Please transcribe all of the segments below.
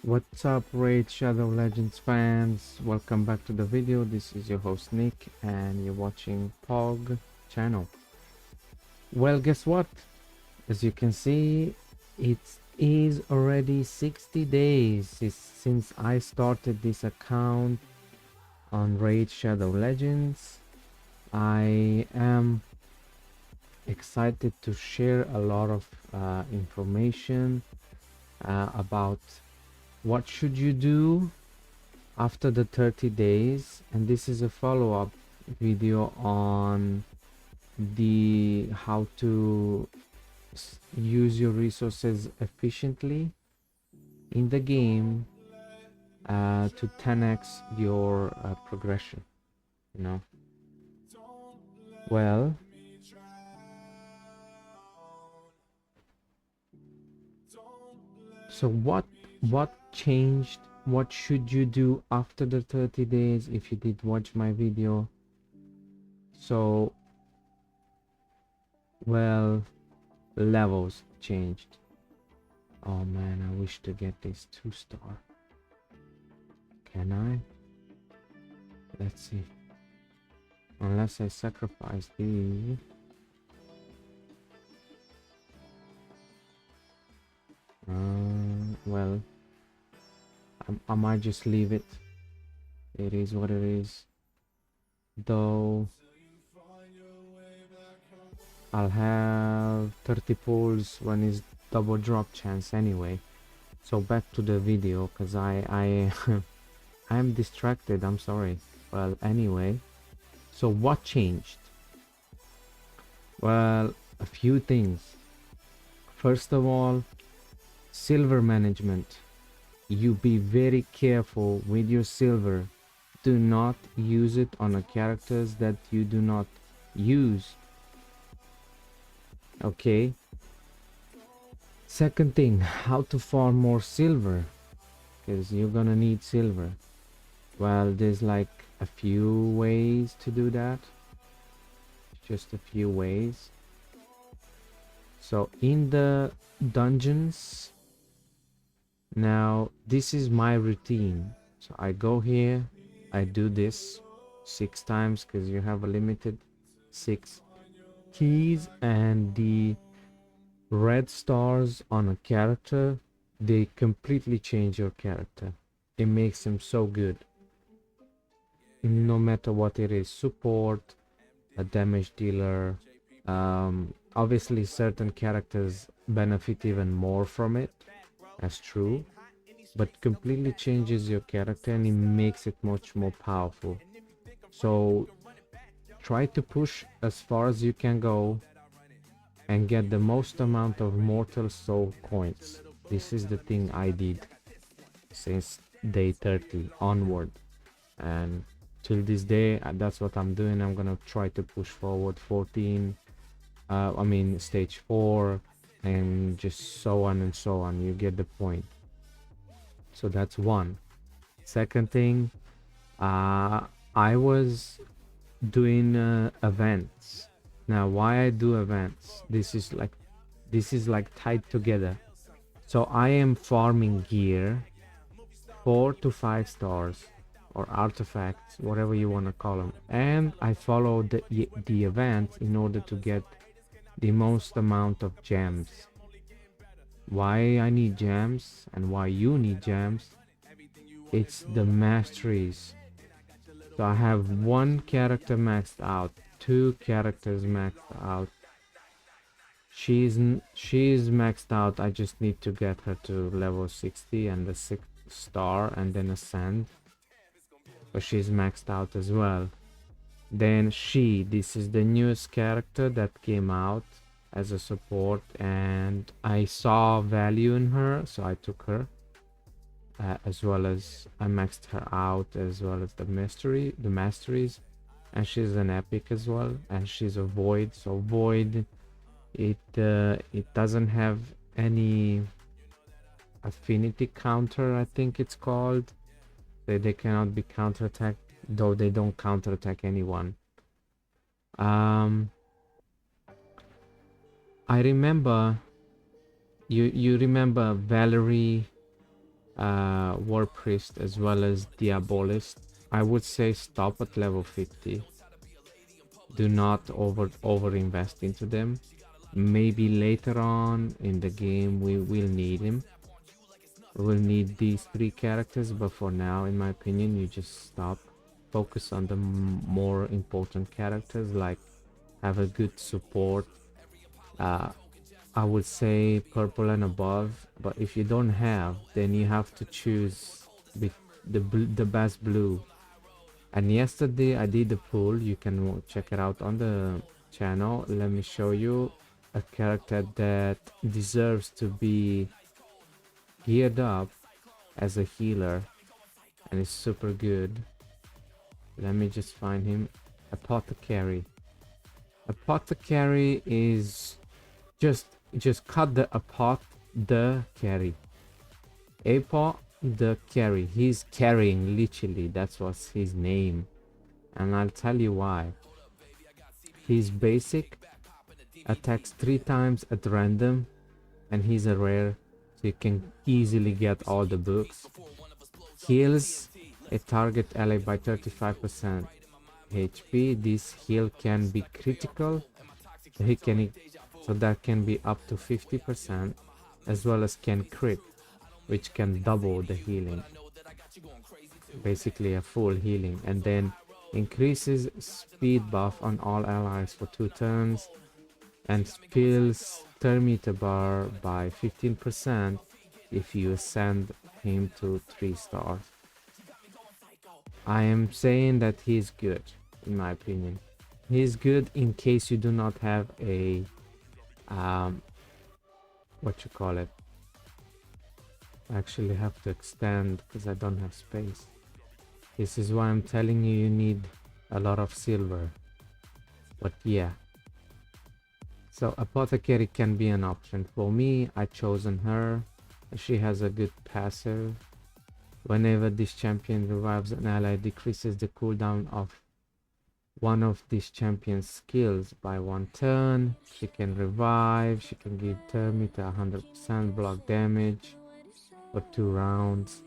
What's up, Raid Shadow Legends fans? Welcome back to the video. This is your host Nick and you're watching Pog channel. Well, guess what? As you can see, it is already 60 days since I started this account on Raid Shadow Legends. I am excited to share a lot of information about what should you do after the 30 days, and this is a follow-up video on the how to use your resources efficiently in the game to 10x your progression, you know. Well, so what changed? What should you do after the 30 days if you did watch my video? So, well, levels changed. Oh man, I wish to get this 2-star. Can I? Let's see. Unless I sacrifice these. Well, I might just leave it. It is what it is. Though I'll have 30 pulls when it's double drop chance anyway. So back to the video, because I I'm distracted, I'm sorry. Well, anyway, so what changed? Well, a few things. First of all, silver management. You be very careful with your silver. Do not use it on a characters that you do not use. Okay. Second thing, how to farm more silver, because you're gonna need silver. Well, there's like a few ways to do that. Just a few ways. So in the dungeons, now this is my routine. So I go here, I do this 6 times because you have a limited 6 keys, and the red stars on a character, they completely change your character. It makes him so good. No matter what it is, support, a damage dealer, obviously certain characters benefit even more from it, that's true, but completely changes your character and it makes it much more powerful. So try to push as far as you can go and get the most amount of mortal soul coins. This is the thing I did since day 30 onward, and till this day that's what I'm doing. I'm gonna try to push forward 14, I mean stage 4, and just so on and so on. You get the point. So that's one. Second thing, I was doing events. Now why I do events, this is like tied together. So I am farming gear, 4 to 5 stars or artifacts, whatever you want to call them, and I follow the event in order to get the most amount of gems. Why I need gems and why you need gems? It's the masteries. So I have 1 character maxed out, 2 characters maxed out. She's maxed out. I just need to get her to level 60 and the 6th star and then ascend. But she's maxed out as well. Then this is the newest character that came out as a support, and I saw value in her, so I took her. As well as I maxed her out, as well as the masteries, and she's an epic as well, and she's a void. So void, it doesn't have any affinity counter, I think it's called. They cannot be counterattacked, though they don't counterattack anyone. I remember you remember Valerie, War Priest as well as Diabolist. I would say stop at level 50. Do not over invest into them. Maybe later on in the game we will need him. We will need these three characters, but for now, in my opinion, you just stop. Focus on the more important characters, like have a good support. Uh, I would say purple and above, but if you don't have, then you have to choose the best blue. And yesterday I did the pool. You can check it out on the channel. Let me show you a character that deserves to be geared up as a healer and is super good. Let me just find him. Apothecary. Apothecary is just cut the carry. The carry. He's carrying, literally. That's what's his name. And I'll tell you why. He's basic, attacks 3 times at random, and he's a rare, so you can easily get all the books. Heals a target ally by 35% HP. This heal can be critical, so that can be up to 50%, as well as can crit, which can double the healing, basically a full healing. And then increases speed buff on all allies for 2 turns, and spills thermometer bar by 15% if you ascend him to 3 stars. I am saying that he's good, in my opinion. He's good in case you do not have a what you call it. I actually have to extend because I don't have space. This is why I'm telling you, you need a lot of silver. But yeah. So Apothecary can be an option. For me, I chosen her. She has a good passive. Whenever this champion revives an ally, decreases the cooldown of one of this champion's skills by 1 turn. She can revive. She can give thermite 100% block damage for 2 rounds.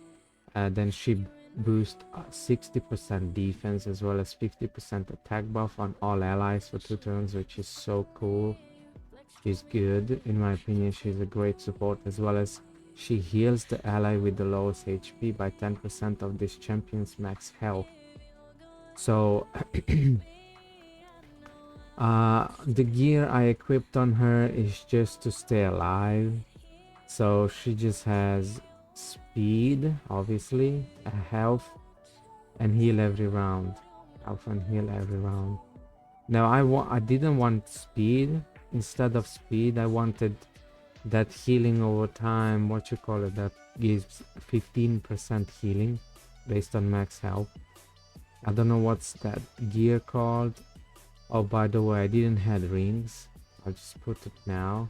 Then she boosts 60% defense as well as 50% attack buff on all allies for 2 turns, which is so cool. She's good, in my opinion. She's a great support, as well as she heals the ally with the lowest HP by 10% of this champion's max health. So the gear I equipped on her is just to stay alive. So she just has speed, obviously, health, and heal every round. Health and heal every round. Now I didn't want speed. Instead of speed, I wanted that healing over time, what you call it, that gives 15% healing based on max health. I don't know what's that gear called. Oh, by the way, I didn't have rings. I'll just put it now.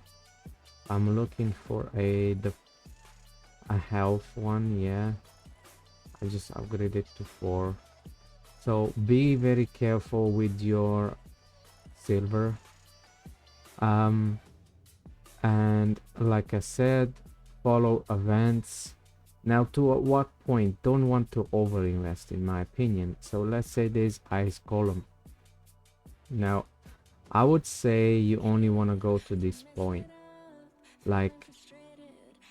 I'm looking for a health one. Yeah, I just upgraded to 4. So be very careful with your silver. And like I said, follow events. Now, to what point? Don't want to overinvest, in my opinion. So let's say there's ice golem. Now, I would say you only want to go to this point. Like,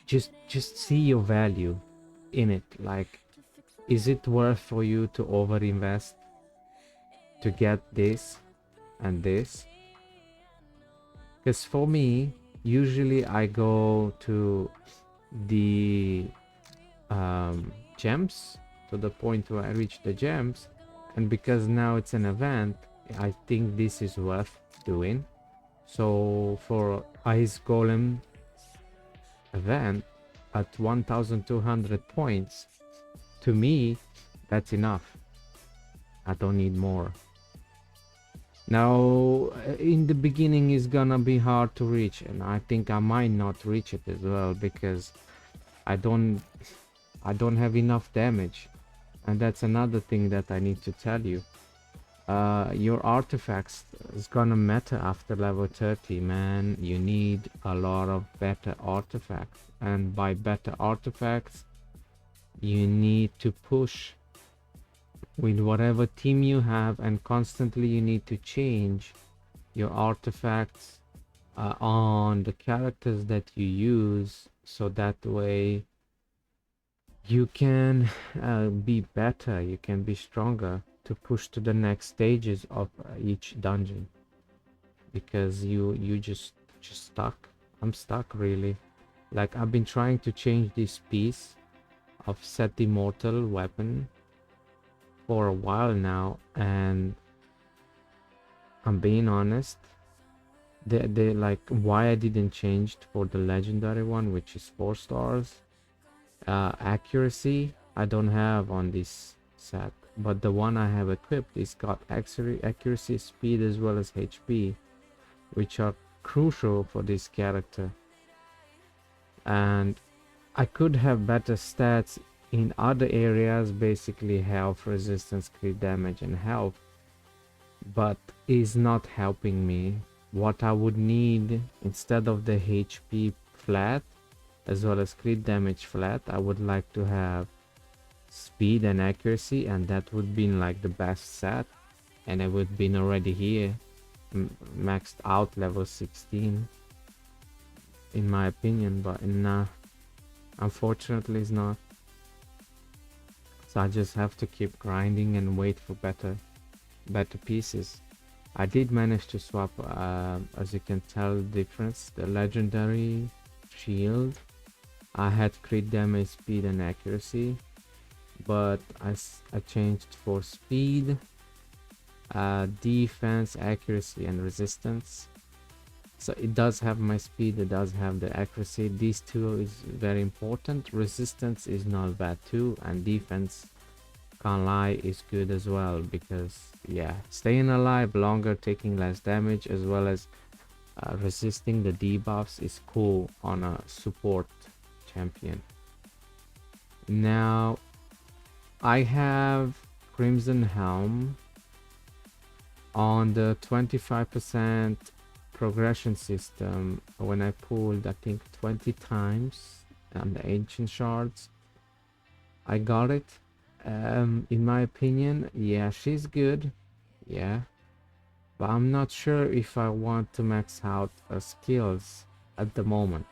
just see your value in it. Like, is it worth for you to overinvest to get this and this? Because for me, usually I go to the gems, to the point where I reach the gems, and because now it's an event, I think this is worth doing. So for Ice Golem event at 1200 points, to me that's enough. I don't need more. Now in the beginning it's gonna be hard to reach, and I think I might not reach it as well, because I don't have enough damage. And that's another thing that I need to tell you. Your artifacts is gonna matter after level 30, man. You need a lot of better artifacts, and by better artifacts You need to push with whatever team you have, and constantly you need to change your artifacts on the characters that you use, so that way you can be better, you can be stronger to push to the next stages of each dungeon, because you just stuck. I'm stuck really. Like, I've been trying to change this piece of set immortal weapon for a while now, and I'm being honest, they like, why I didn't change for the legendary one, which is 4 stars. Accuracy I don't have on this set, but the one I have equipped is got accuracy, speed, as well as HP, which are crucial for this character. And I could have better stats in other areas, basically health, resistance, crit damage, and health, but is not helping me. What I would need, instead of the HP flat as well as crit damage flat, I would like to have speed and accuracy, and that would be like the best set, and I would be already here, maxed out level 16 in my opinion, but nah, unfortunately it's not. So I just have to keep grinding and wait for better pieces. I did manage to swap, as you can tell the difference, the legendary shield. I had crit damage, speed, and accuracy, but I changed for speed, defense, accuracy, and resistance. So it does have my speed, it does have the accuracy. These two is very important. Resistance is not bad too, and defense, can't lie, is good as well, because yeah, staying alive longer, taking less damage, as well as resisting the debuffs is cool on a support champion. Now I have Crimson Helm on the 25% progression system. When I pulled, I think 20 times on the ancient shards, I got it. In my opinion, yeah, she's good, yeah, but I'm not sure if I want to max out her skills at the moment.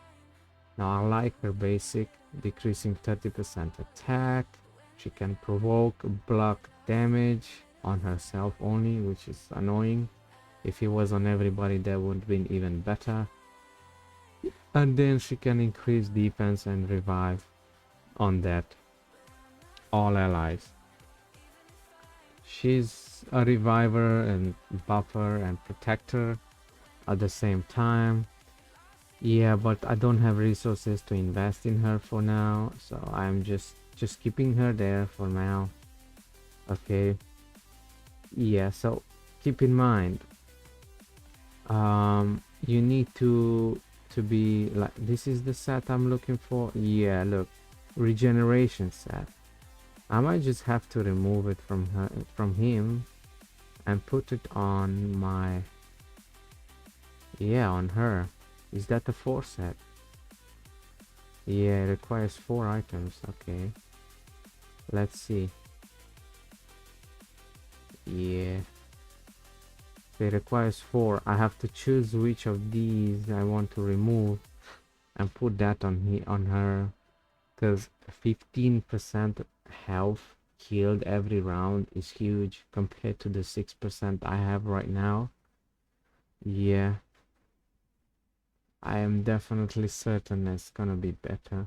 Now I like her basic, decreasing 30% attack. She can provoke block damage on herself only, which is annoying. If it was on everybody, that would have been even better. And then she can increase defense and revive on that, all allies. She's a reviver and buffer and protector at the same time. Yeah, but I don't have resources to invest in her for now, so I'm just keeping her there for now. Okay, yeah, so keep in mind, you need to be like, this is the set I'm looking for. Yeah, look, regeneration set. I might just have to remove it from him and put it on my, yeah, on her. Is that the 4 set? Yeah, it requires 4 items. Okay, let's see. Yeah, it requires 4. I have to choose which of these I want to remove and put that on her, because 15% health healed every round is huge compared to the 6% I have right now. Yeah, I am definitely certain it's gonna be better.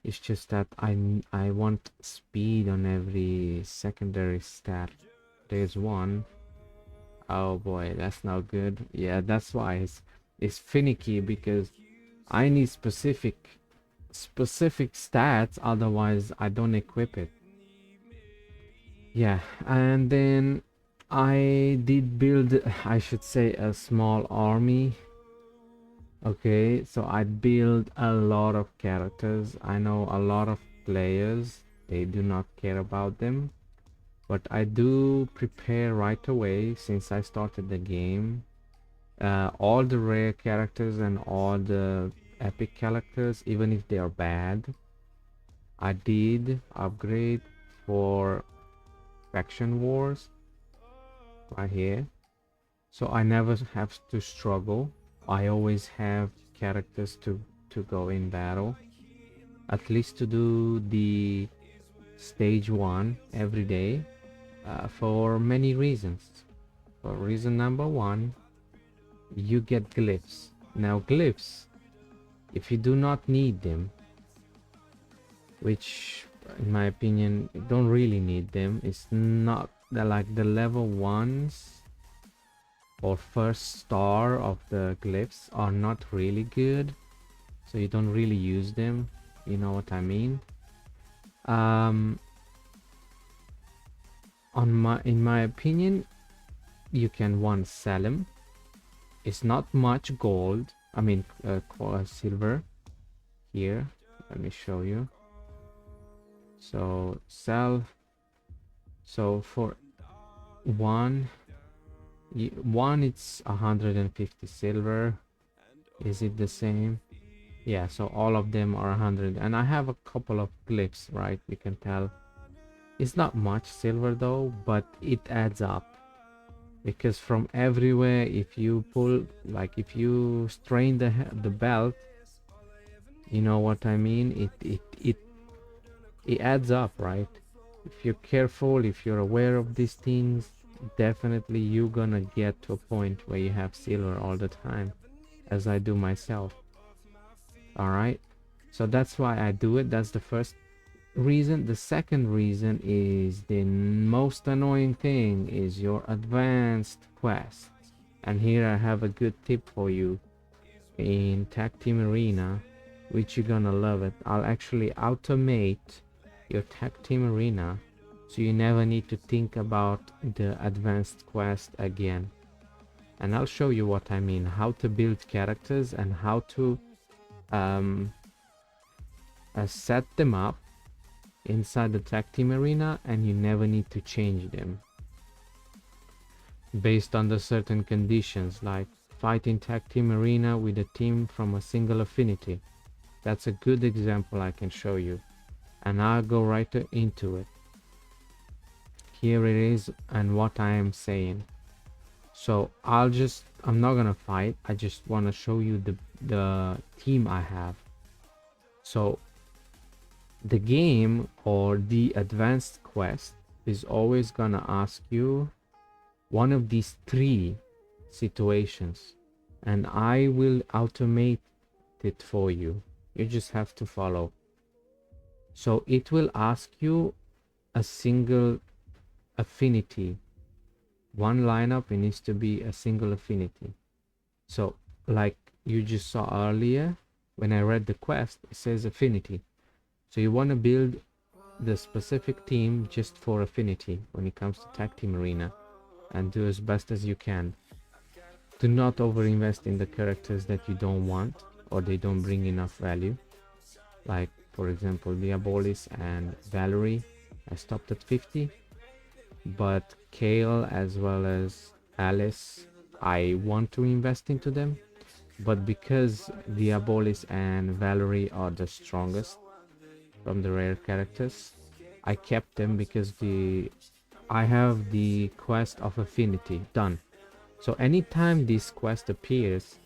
It's just that I want speed on every secondary stat. There's one. Oh boy, that's not good. Yeah, that's why it's finicky, because I need specific stats, otherwise I don't equip it. Yeah, and then I did build, I should say, a small army. Okay, so I build a lot of characters. I know a lot of players, they do not care about them, but I do prepare right away since I started the game. All the rare characters and all the epic characters, even if they are bad, I did upgrade for faction wars right here, so I never have to struggle. I always have characters to go in battle, at least to do the stage 1 every day, for many reasons. For reason number 1, you get glyphs. Now glyphs, if you do not need them, which in my opinion you don't really need them, it's not like the level 1s or first star of the glyphs are not really good, so you don't really use them, you know what I mean. In my opinion, you can sell them. It's not much gold, I mean silver here. Let me show you. So sell. So for one it's 150 silver. Is it the same? Yeah, so all of them are 100, and I have a couple of glyphs, right? You can tell it's not much silver though, but it adds up, because from everywhere, if you pull, like if you strain the belt, you know what I mean, it adds up, right? If you're careful, if you're aware of these things, definitely you're gonna get to a point where you have silver all the time, as I do myself. All right, so that's why I do it. That's the first reason. The second reason is the most annoying thing is your advanced quests. And here I have a good tip for you in Tag Team Arena, which you're gonna love it. I'll actually automate your Tag Team Arena, so you never need to think about the advanced quest again. And I'll show you what I mean, how to build characters and how to set them up inside the Tag Team Arena, and you never need to change them based on the certain conditions, like fighting Tag Team Arena with a team from a single affinity. That's a good example I can show you, and I'll go right into it. Here it is and what I am saying. So I'm not gonna fight, I just want to show you the team I have. So the game or the advanced quest is always gonna ask you one of these 3 situations, and I will automate it for you. You just have to follow. So it will ask you a single affinity. One lineup, it needs to be a single affinity. So like you just saw earlier when I read the quest, it says affinity. So you want to build the specific team just for affinity when it comes to Tag Team Arena, and do as best as you can. Do not overinvest in the characters that you don't want or they don't bring enough value. Like for example Diabolis and Valerie, I stopped at 50, but Kale as well as Alice, I want to invest into them, but because Diabolis and Valerie are the strongest from the rare characters, I kept them because I have the quest of affinity done. So anytime this quest appears,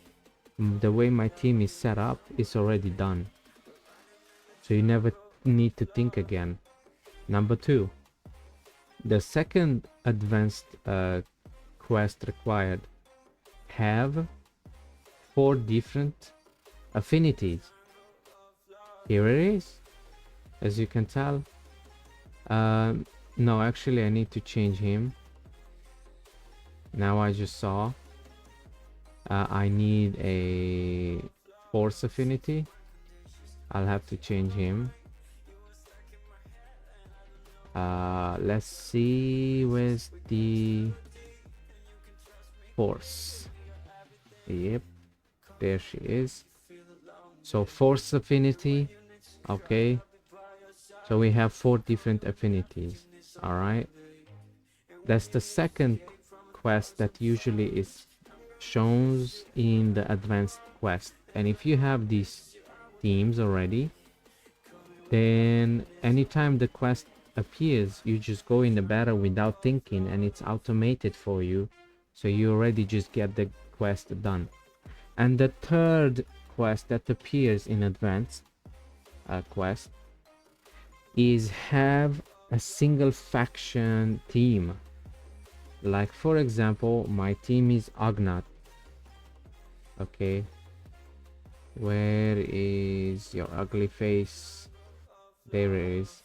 the way my team is set up is already done, so you never need to think again. Number 2, the second advanced quest required have 4 different affinities. Here it is, as you can tell. No, actually I need to change him. Now I just saw I need a force affinity. I'll have to change him. Let's see, where's the force? Yep, there she is. So force affinity. Okay, so we have 4 different affinities. All right, that's the second quest that usually is shown in the advanced quest. And if you have these teams already, Then anytime the quest appears, you just go in the battle without thinking, and it's automated for you, so you already just get the quest done. And the third quest that appears in advanced quest is have a single faction team. Like for example, my team is Agnat. Okay, where is your ugly face? There it is.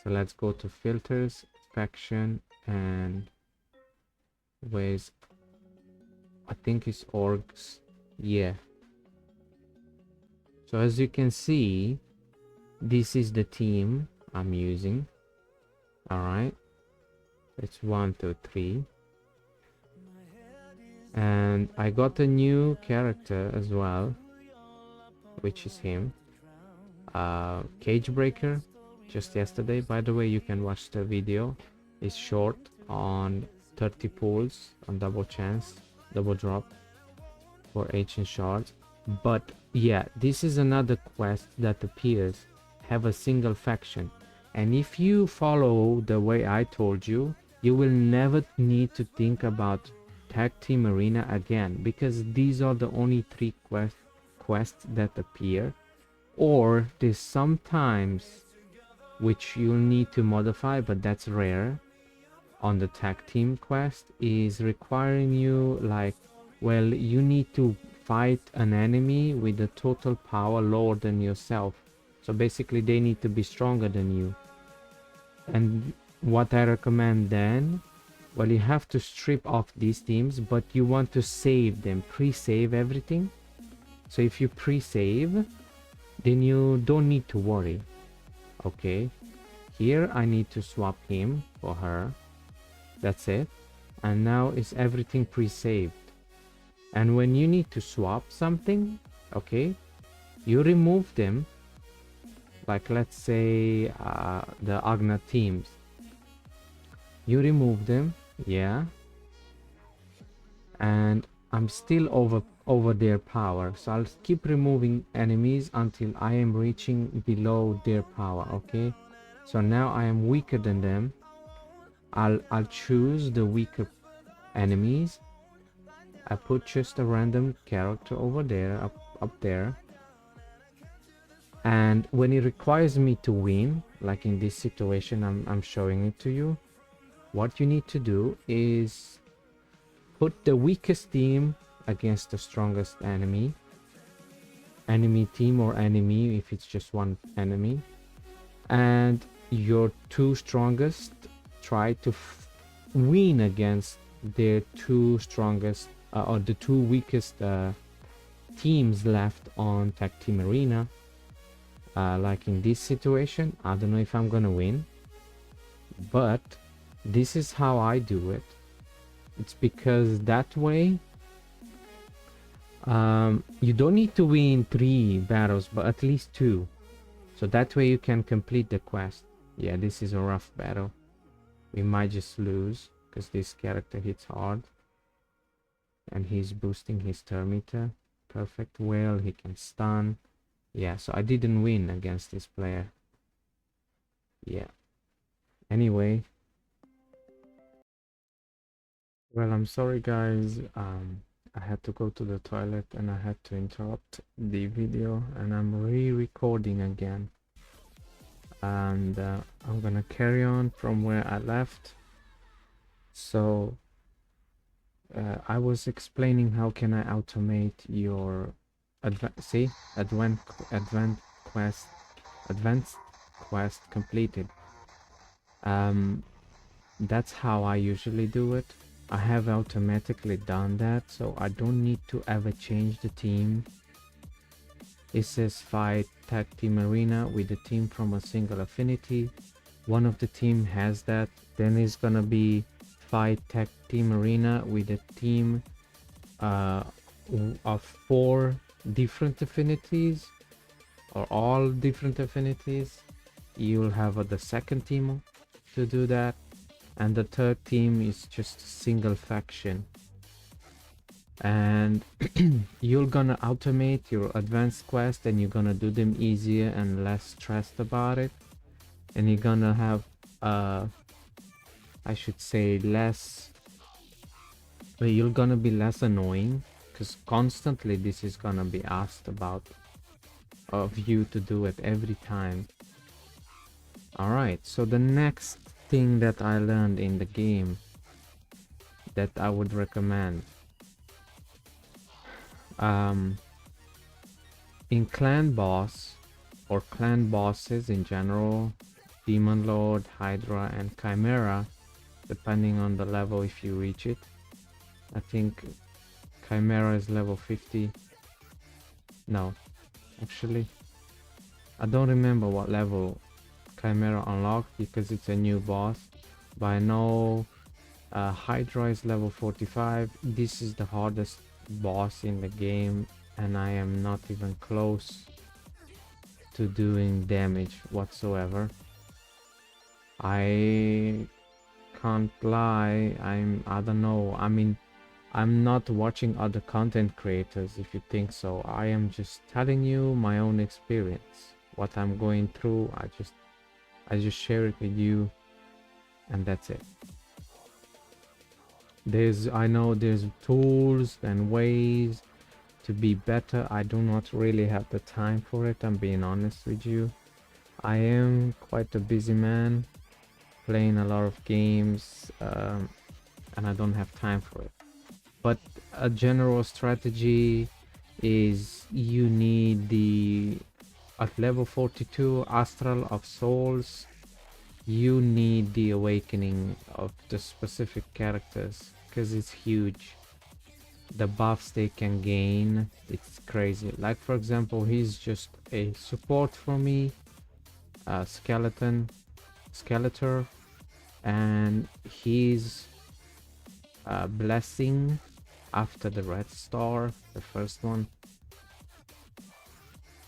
So let's go to filters, faction, and where's, I think it's orgs. Yeah. So as you can see, this is the team I'm using. All right. It's 1, 2, 3. And I got a new character as well, which is him. Cage Breaker, just yesterday. By the way, you can watch the video. It's short on 30 pulls on double chance, double drop for ancient shards. But yeah, this is another quest that appears, have a single faction. And if you follow the way I told you, you will never need to think about Tag Team Arena again, because these are the only 3 quests that appear. Or there's sometimes which you'll need to modify, but that's rare, on the tag team quest, is requiring you, like, well, you need to fight an enemy with a total power lower than yourself. So basically they need to be stronger than you. And what I recommend then, well, you have to strip off these teams, but you want to save them, pre-save everything. So if you pre-save, then you don't need to worry. Okay, here I need to swap him for her. That's it. And now is everything pre-saved. And when you need to swap something, okay, you remove them. Like let's say the Agna teams. You remove them, yeah. And I'm still over their power, so I'll keep removing enemies until I am reaching below their power. Okay, so now I am weaker than them. I'll choose the weaker enemies. I put just a random character over there, up there. And when it requires me to win, like in this situation, I'm showing it to you. What you need to do is put the weakest team against the strongest enemy team, or enemy if it's just one enemy, and your 2 strongest try to win against their 2 strongest or the 2 weakest teams left on Tag Team Arena. Like in this situation, I don't know if I'm gonna win, but this is how I do it. It's because that way you don't need to win 3 battles, but at least 2. So that way you can complete the quest. Yeah, this is a rough battle. We might just lose because this character hits hard. And he's boosting his turn meter. Perfect. Well, he can stun. Yeah, so I didn't win against this player. Yeah. Anyway. Well, I'm sorry guys. I had to go to the toilet and I had to interrupt the video, and I'm re-recording again. And I'm gonna carry on from where I left. So I was explaining how can I automate your advanced quest completed. That's how I usually do it. I have automatically done that, so I don't need to ever change the team. It says fight Tag Team Arena with a team from a single affinity. One of the team has that. Then it's gonna be fight Tag Team Arena with a team of 4 different affinities, or all different affinities. You'll have the second team to do that. And the third team is just a single faction. and you're gonna automate your advanced quest, and you're gonna do them easier and less stressed about it, and you're gonna have I should say less, but you're gonna be less annoying, because constantly this is gonna be asked about of you to do it every time. Alright, so the next thing that I learned in the game that I would recommend, in clan boss or clan bosses in general, Demon Lord, Hydra and Chimera, depending on the level if you reach it. I think Chimera is level 50. No, actually I don't remember what level Chimera unlocked because it's a new boss, but I know Hydra is level 45. This is the hardest boss in the game, and I am not even close to doing damage whatsoever. I can't lie, I don't know, I mean, I'm not watching other content creators if you think so. I am just telling you my own experience, what I'm going through. I just share it with you, and that's it. I know there's tools and ways to be better. I do not really have the time for it, I'm being honest with you. I am quite a busy man, playing a lot of games, and I don't have time for it. But a general strategy is you need at level 42 Astral of Souls, you need the awakening of the specific characters, because it's huge. The buffs they can gain, it's crazy. Like for example, he's just a support for me, Skeletor, and he's blessing after the red star, the first one,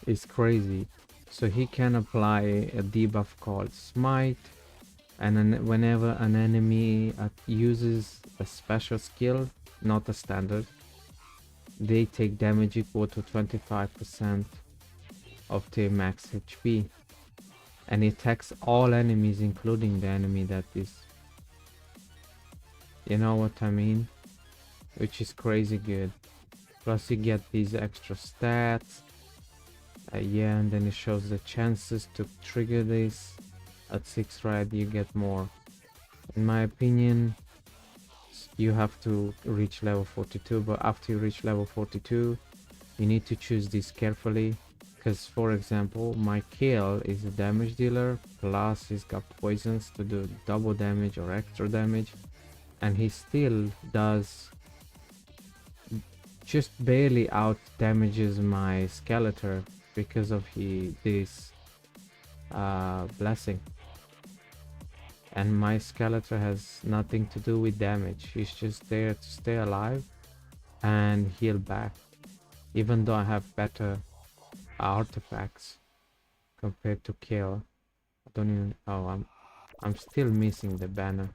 is crazy. So he can apply a debuff called Smite, and then whenever an enemy uses a special skill, not a standard, they take damage equal to 25% of their max HP, and it attacks all enemies, including the enemy that is, you know what I mean, which is crazy good. Plus you get these extra stats, yeah, and then it shows the chances to trigger this. At 6 red you get more. In my opinion, you have to reach level 42, but after you reach level 42 you need to choose this carefully, because for example my kill is a damage dealer, plus he's got poisons to do double damage or extra damage, and he still does just barely out damages my Skeletor because of this blessing. And my Skeletor has nothing to do with damage, he's just there to stay alive and heal back, even though I have better artifacts compared to kill. I don't even, oh, I'm still missing the banner.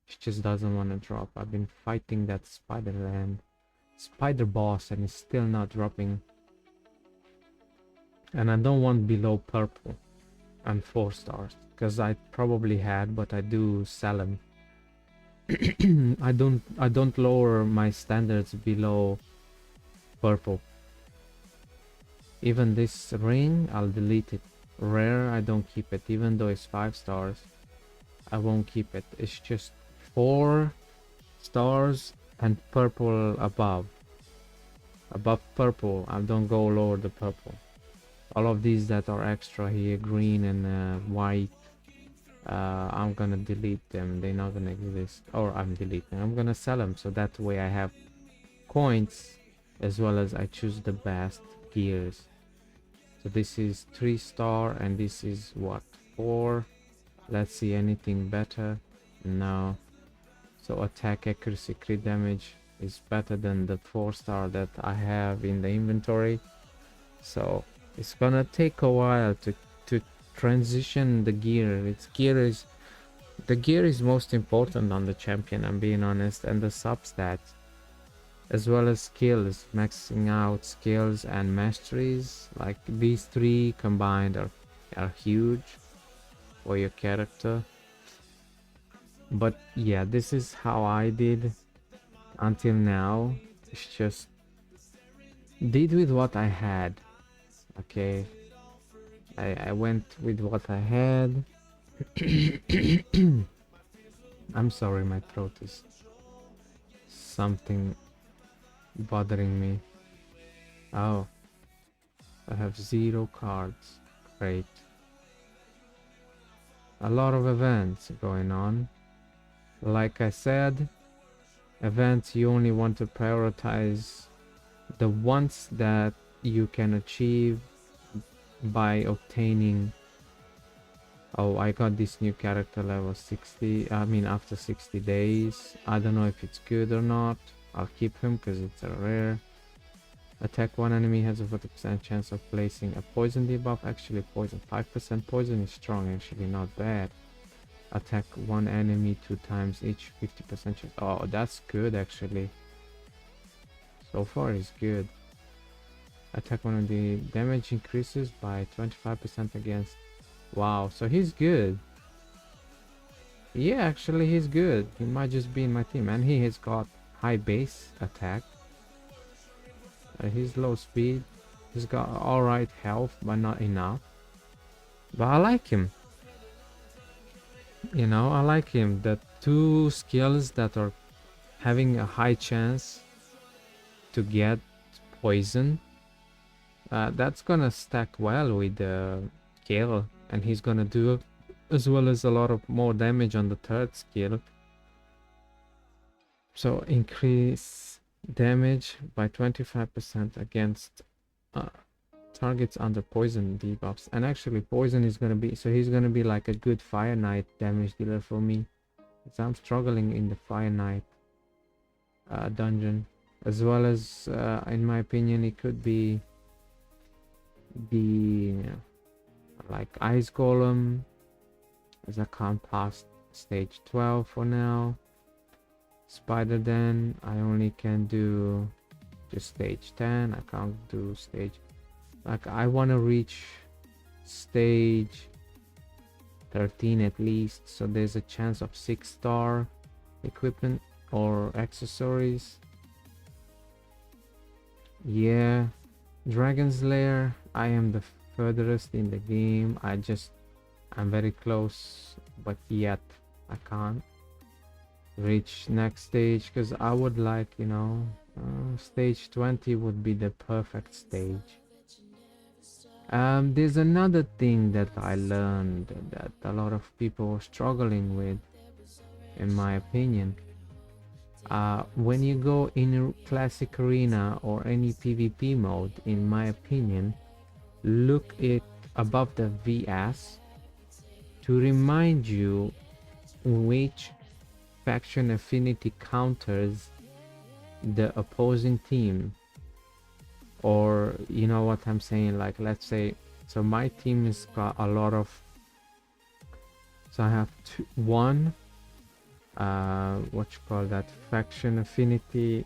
It just doesn't want to drop. I've been fighting that spider boss and it's still not dropping. And I don't want below purple and 4 stars, because I probably had, but I do sell them. I don't lower my standards below purple. Even this ring, I'll delete it. Rare, I don't keep it, even though it's 5 stars. I won't keep it. It's just 4 stars and purple above. Above purple, I don't go lower the purple. All of these that are extra here, green and white, I'm gonna delete them. They're not gonna exist. Or I'm deleting. I'm gonna sell them, so that way I have coins as well as I choose the best gears. So this is 3 star and this is what, 4. Let's see anything better. No. So attack, accuracy, crit damage is better than the 4 star that I have in the inventory. So it's gonna take a while to transition the gear. The gear is most important on the champion, I'm being honest, and the substats. as well as skills, maxing out skills and masteries. Like these three combined are huge for your character. But yeah, this is how I did until now. It's just did with what I had. Okay, I went with what I had. I'm sorry, my throat is something bothering me. Oh, I have 0 cards. Great. A lot of events going on. Like I said, events you only want to prioritize the ones that you can achieve by obtaining. Oh, I got this new character level 60. I mean, after 60 days. I don't know if it's good or not. I'll keep him because it's a rare. Attack one enemy has a 40% chance of placing a poison debuff. Actually, poison 5% poison is strong. Actually, not bad. Attack one enemy 2 times each, 50% chance. Oh, that's good actually. So far is good. Attack one of the damage increases by 25% against. Wow, so he's good. Yeah, actually he's good. He might just be in my team, and he has got high base attack. He's low speed. He's got alright health, but not enough. But I like him. You know, I like him. The 2 skills that are having a high chance to get poison, that's gonna stack well with the kill, and he's gonna do as well as a lot of more damage on the 3rd skill. So increase damage by 25% against targets under poison debuffs. And actually poison is gonna be, so he's gonna be like a good Fire Knight damage dealer for me, because I'm struggling in the Fire Knight dungeon. As well as in my opinion it could be the like Ice Golem, as I can't pass stage 12 for now. Spider Den, I only can do just stage 10. I can't do stage, like I want to reach stage 13 at least, so there's a chance of 6-star equipment or accessories. Yeah, Dragon's Lair, I am the furthest in the game. I'm very close, but yet I can't reach next stage, because I would like, you know, stage 20 would be the perfect stage. There's another thing that I learned that a lot of people are struggling with, in my opinion. When you go in classic arena or any PvP mode, in my opinion, look it above the VS to remind you which faction affinity counters the opposing team. Or you know what I'm saying, like let's say, so my team has got a lot of, so I have one what you call that, faction affinity,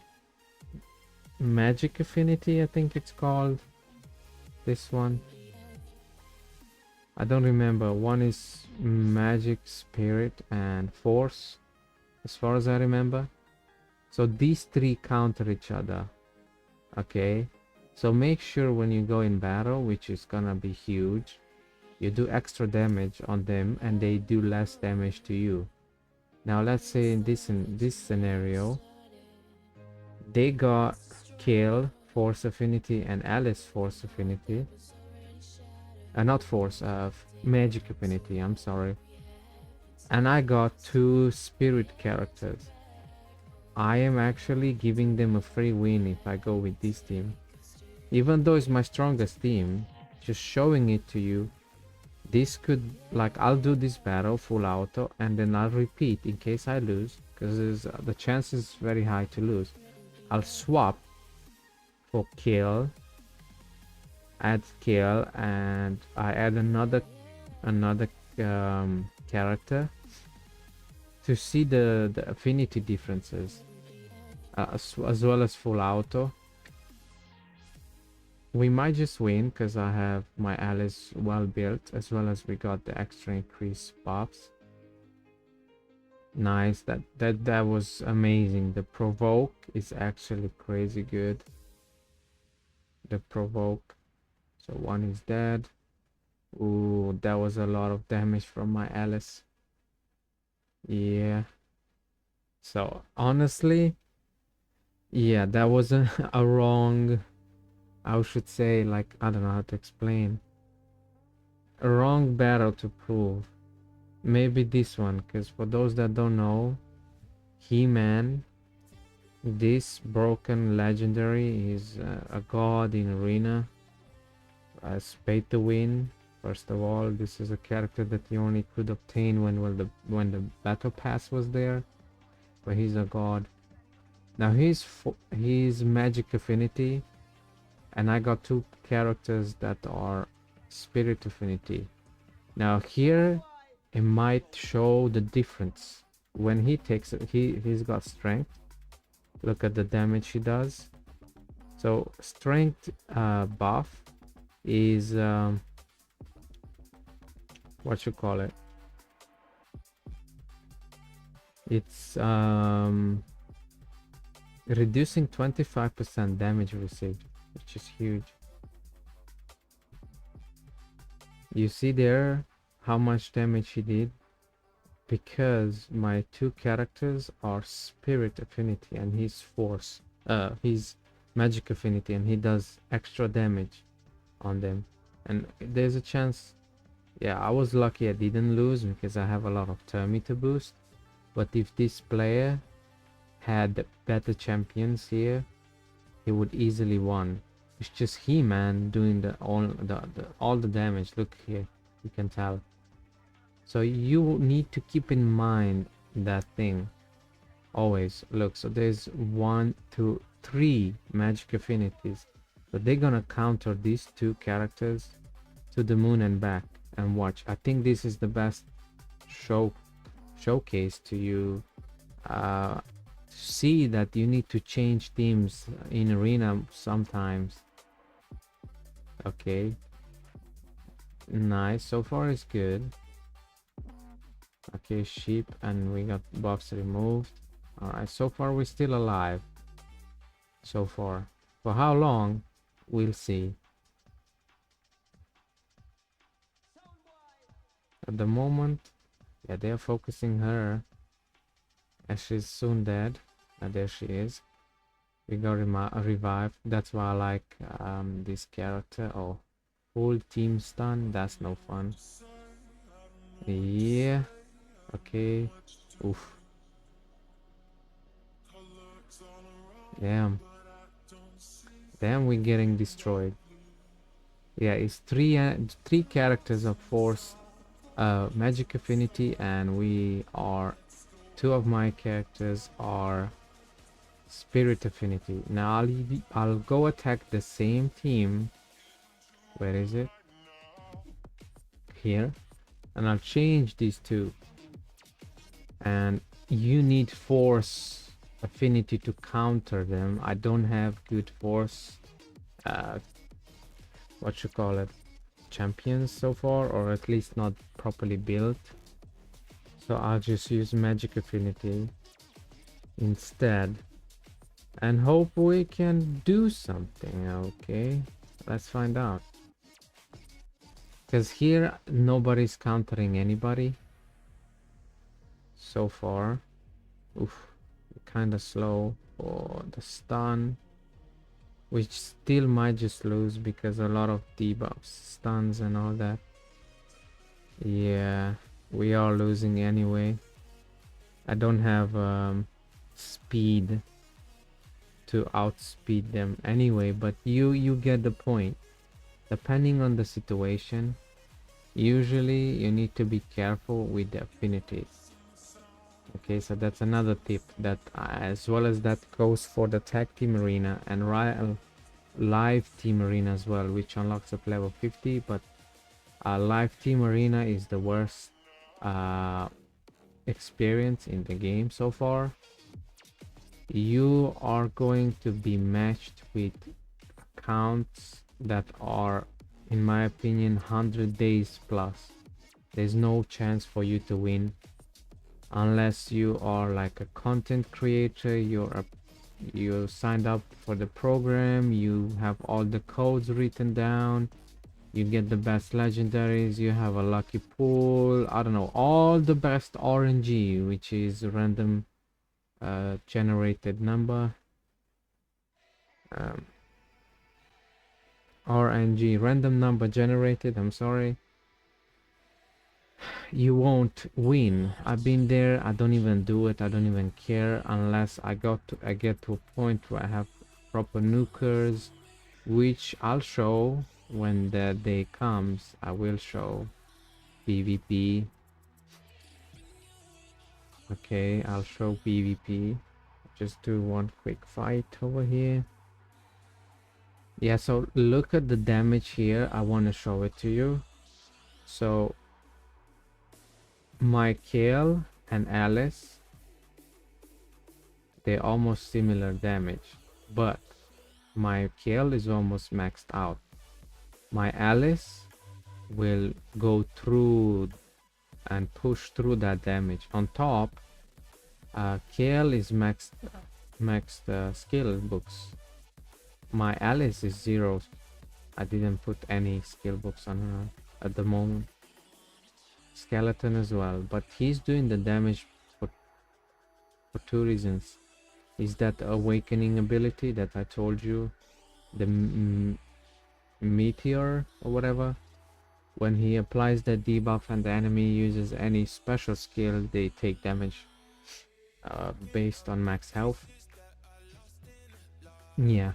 magic affinity, I think it's called, this one, I don't remember. One is magic, spirit and force, as far as I remember. So these 3 counter each other. Okay, so make sure when you go in battle, which is gonna be huge, you do extra damage on them and they do less damage to you. Now let's say in this scenario, they got kill, force affinity and Alice force affinity, not force, magic affinity, I'm sorry, and I got 2 spirit characters. I am actually giving them a free win if I go with this team, even though it's my strongest team. Just showing it to you, this could, like, I'll do this battle full auto and then I'll repeat in case I lose, because the chance is very high to lose. I'll swap for kill, add kill, and I add another character to see the affinity differences. as well as full auto. We might just win because I have my Alice well built, as well as we got the extra increase buffs. Nice, that was amazing. The provoke is actually crazy good. The provoke. So one is dead. Ooh, that was a lot of damage from my Alice. Yeah. So honestly, yeah, that was a wrong, I should say, like, I don't know how to explain. A wrong battle to prove. Maybe this one, because for those that don't know, He-Man, this broken legendary is a god in arena. As pay to win. First of all, this is a character that you only could obtain when the battle pass was there, but he's a god. Now he's magic affinity, and I got two characters that are spirit affinity. Now here it might show the difference. When he takes it, he's got strength. Look at the damage he does. So strength buff is what you call it, it's reducing 25% damage received, which is huge. You see there how much damage he did, because my two characters are spirit affinity and he's force, he's magic affinity, and he does extra damage on them. And there's a chance, yeah, I was lucky I didn't lose because I have a lot of Termi to boost. But if this player had better champions here, he would easily won. It's just He-Man doing all the damage. Look here, you can tell. So you need to keep in mind that thing always. Look, so there's 1, 2, 3 magic affinities, but they're gonna counter these two characters to the moon and back. And watch, I think this is the best showcase to you. See that you need to change teams in arena sometimes. Okay, nice, so far it's good. Okay, sheep, and we got buffs removed. All right, so far we're still alive. So far, for how long we'll see. At the moment, yeah, they're focusing her, and she's soon dead. And there she is. We got revived. That's why I like this character. Oh, full team stun. That's no fun. Yeah. Okay. Oof. Damn. Damn, we're getting destroyed. Yeah, it's three characters of force, magic affinity, and we are two of my characters are spirit affinity. Now I'll go attack the same team. Where is it? Here. And I'll change these two. And you need force affinity to counter them. I don't have good force what you call it, champions so far, or at least not properly built. So I'll just use magic affinity instead and hope we can do something. Okay, let's find out, because here nobody's countering anybody so far. Oof, kind of slow for the stun, which still might just lose because a lot of debuffs, stuns and all that. Yeah, we are losing anyway. I don't have speed to outspeed them anyway, but you get the point. Depending on the situation, usually you need to be careful with the affinities. Okay, so that's another tip that as well as that goes for the tag team arena and live team arena as well, which unlocks up level 50. But live team arena is the worst experience in the game so far. you are going to be matched with accounts that are, in my opinion, 100 days plus. There's no chance for you to win unless you are like a content creator. You signed up for the program, you have all the codes written down, you get the best legendaries, you have a lucky pool, I don't know, all the best RNG, which is random generated number, um, RNG, random number generated, I'm sorry. You won't win. I've been there. I don't even do it. I don't even care unless I get to a point where I have proper nukers, which I'll show when the day comes. I will show PvP. Okay, I'll show PvP. Just do one quick fight over here. Yeah, so look at the damage here. I want to show it to you. So Michael and Alice, they're almost similar damage, but my Kale is almost maxed out. My Alice will go through and push through that damage. On top, Kale is maxed skill books. My Alice is 0. I didn't put any skill books on her at the moment. Skeleton as well, but he's doing the damage for 2 reasons. Is that awakening ability that I told you, the meteor or whatever? When he applies that debuff and the enemy uses any special skill, they take damage based on max health. Yeah,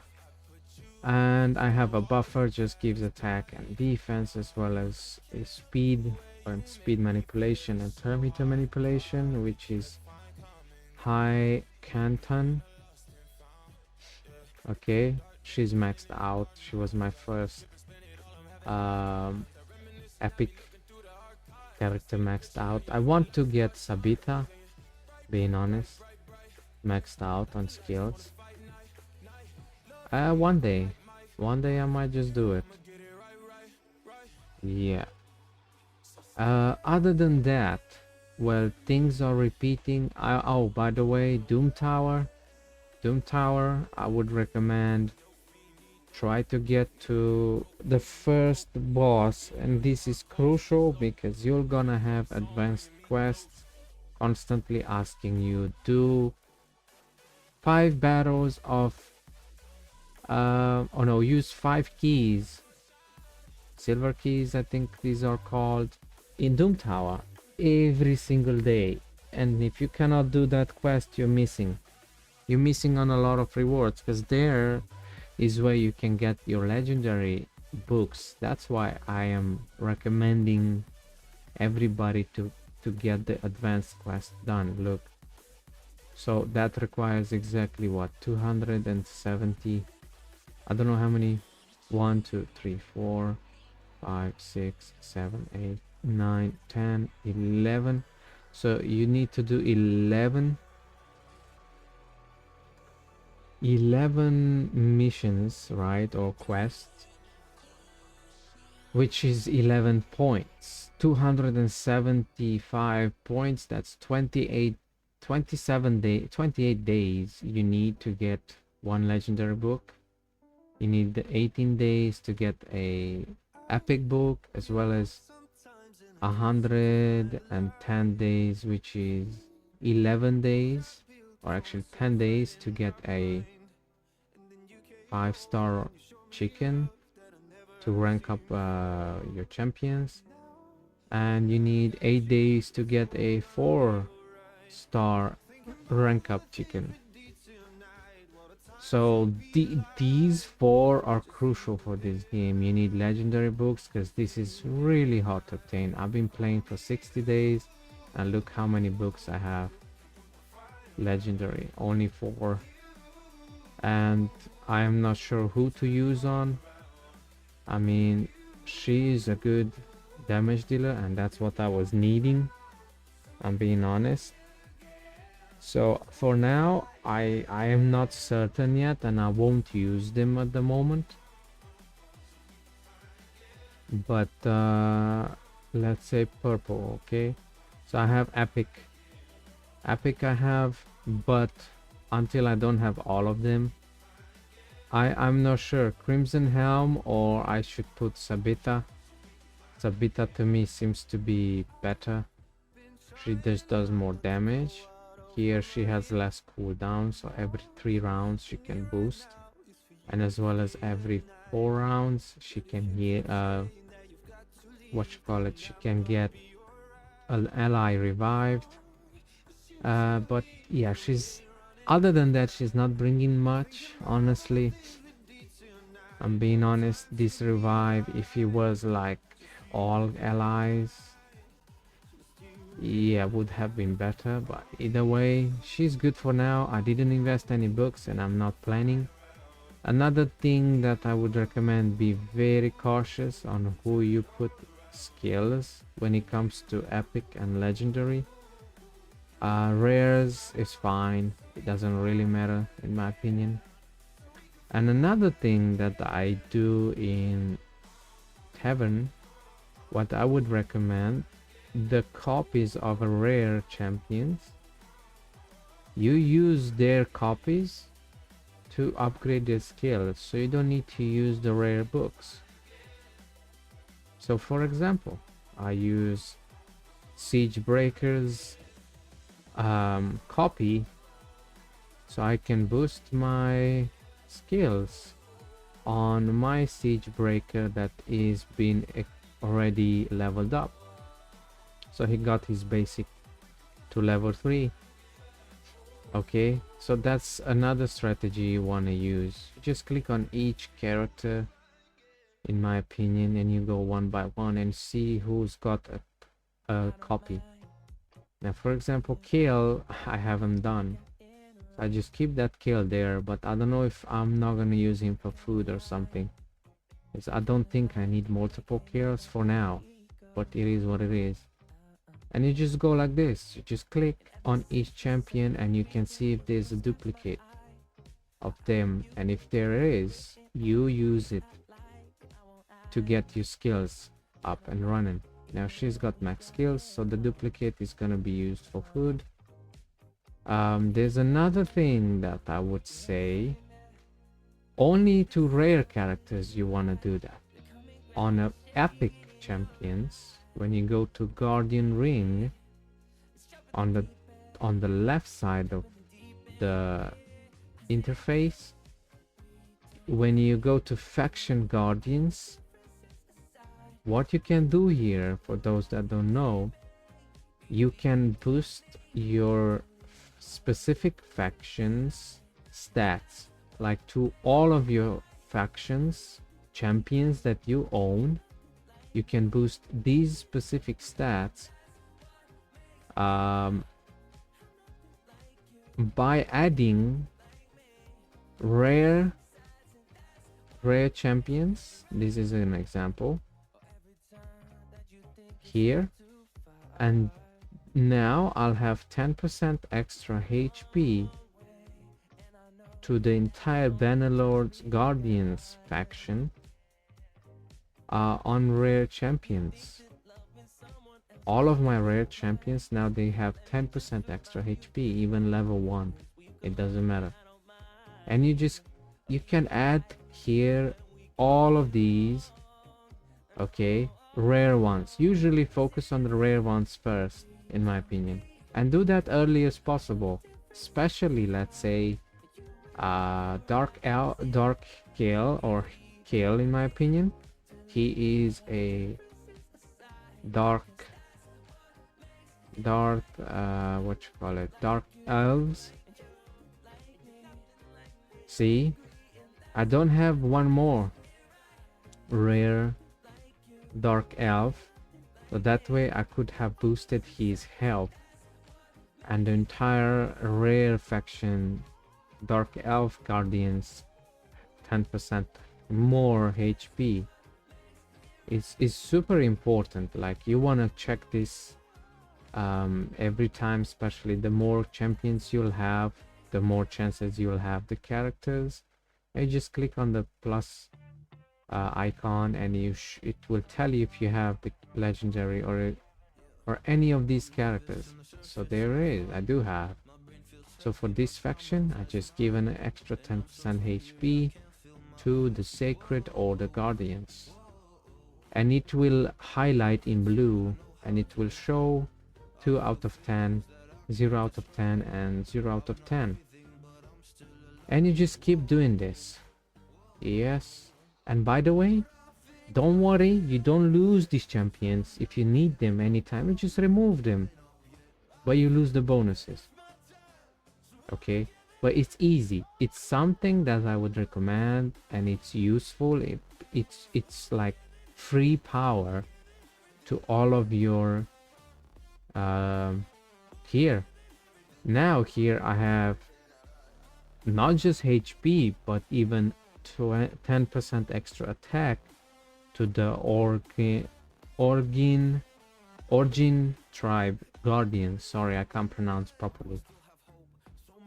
and I have a buffer, just gives attack and defense as well as a speed and speed manipulation and parameter manipulation, which is high Canton. Okay, she's maxed out. She was my first epic character maxed out. I want to get Sabita, being honest, maxed out on skills. One day I might just do it. Yeah. Other than that, well, things are repeating. Oh, by the way, Doom Tower, I would recommend try to get to the first boss, and this is crucial because you're gonna have advanced quests constantly asking you do 5 battles of use 5 keys, silver keys I think these are called, in Doom Tower every single day. And if you cannot do that quest, you're missing on a lot of rewards, because there is where you can get your legendary books. That's why I am recommending everybody to get the advanced quest done. Look, so that requires exactly what, 270, I don't know how many, 1 2 3 4 5 6 7 8 9 10 11. So you need to do 11 missions, right, or quests, which is 11 points, 275 points. That's 28 days you need to get one legendary book. You need 18 days to get a epic book, as well as 110 days, which is 11 days, or actually 10 days to get a 5-star chicken to rank up your champions, and you need 8 days to get a 4-star rank up chicken. So these 4 are crucial for this game. You need legendary books because this is really hard to obtain. I've been playing for 60 days and look how many books I have legendary, only 4. And I am not sure who to use on. I mean, she is a good damage dealer and that's what I was needing, I'm being honest. So for now, I am not certain yet, and I won't use them at the moment. But let's say purple, okay? So I have epic I have, but until I don't have all of them, I'm not sure, Crimson Helm or I should put Sabita. Sabita to me seems to be better. She just does more damage. Here she has less cooldown, so every 3 rounds she can boost, and as well as every 4 rounds she can heal, what you call it, she can get an ally revived. But yeah, she's, other than that, she's not bringing much, honestly. I'm being honest, this revive, if it was like all allies, yeah, would have been better. But either way, she's good for now. I didn't invest any books and I'm not planning. Another thing that I would recommend, be very cautious on who you put skills when it comes to epic and legendary. Rares is fine, it doesn't really matter in my opinion. And another thing that I do in Tavern, what I would recommend, the copies of rare champions, you use their copies to upgrade their skills, so you don't need to use the rare books. So for example, I use Siege Breaker's copy, so I can boost my skills on my Siege Breaker that is been already leveled up. So he got his basic to level 3. Okay, so that's another strategy you want to use. Just click on each character, in my opinion, and you go one by one and see who's got a copy. Now for example, Kale I haven't done, so I just keep that Kale there, but I don't know if I'm not gonna use him for food or something, because I don't think I need multiple Kales for now, but it is what it is. And you just go like this, you just click on each champion and you can see if there's a duplicate of them, and if there is, you use it to get your skills up and running. Now she's got max skills, so the duplicate is gonna be used for food. There's another thing that I would say, only to rare characters you want to do that. On a epic champions, when you go to Guardian Ring, on the left side of the interface, when you go to faction guardians, what you can do here, for those that don't know, you can boost your specific factions stats, like to all of your factions champions that you own. You can boost these specific stats by adding rare champions. This is an example here, and now I'll have 10% extra HP to the entire Bannerlord's Guardians faction on rare champions. All of my rare champions now, they have 10% extra HP, even level 1, it doesn't matter. And you can add here all of these, okay, rare ones. Usually focus on the rare ones first, in my opinion, and do that early as possible. Especially, let's say, Dark Kale, or Kale, in my opinion. He is a dark what you call it, dark elves. See, I don't have one more rare dark elf, so that way I could have boosted his health, and the entire rare faction dark elf guardians 10% more HP. It's super important. Like, you want to check this every time, especially the more champions you'll have, the more chances you'll have the characters. And you just click on the plus icon, and it will tell you if you have the legendary or any of these characters. So there is, I do have. So for this faction, I just give an extra 10% HP to the Sacred or the Guardians, and it will highlight in blue, and it will show 2 out of 10, 0 out of 10, and 0 out of 10. And you just keep doing this. Yes. And by the way, don't worry, you don't lose these champions. If you need them anytime, you just remove them, but you lose the bonuses. Okay, but it's easy. It's something that I would recommend, and it's useful. It's like free power to all of your here. Now here I have not just HP, but even 10% extra attack to the Origin tribe guardian. Sorry, I can't pronounce properly.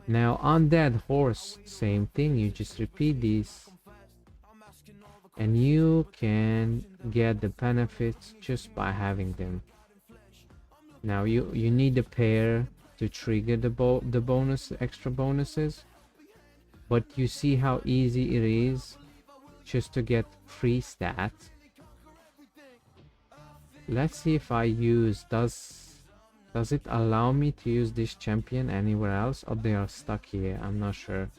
Now undead horse, same thing. You just repeat this, and you can get the benefits just by having them. Now you need a pair to trigger the bonus, extra bonuses, but you see how easy it is just to get free stats. Let's see if I use, does it allow me to use this champion anywhere else, or they are stuck here? I'm not sure.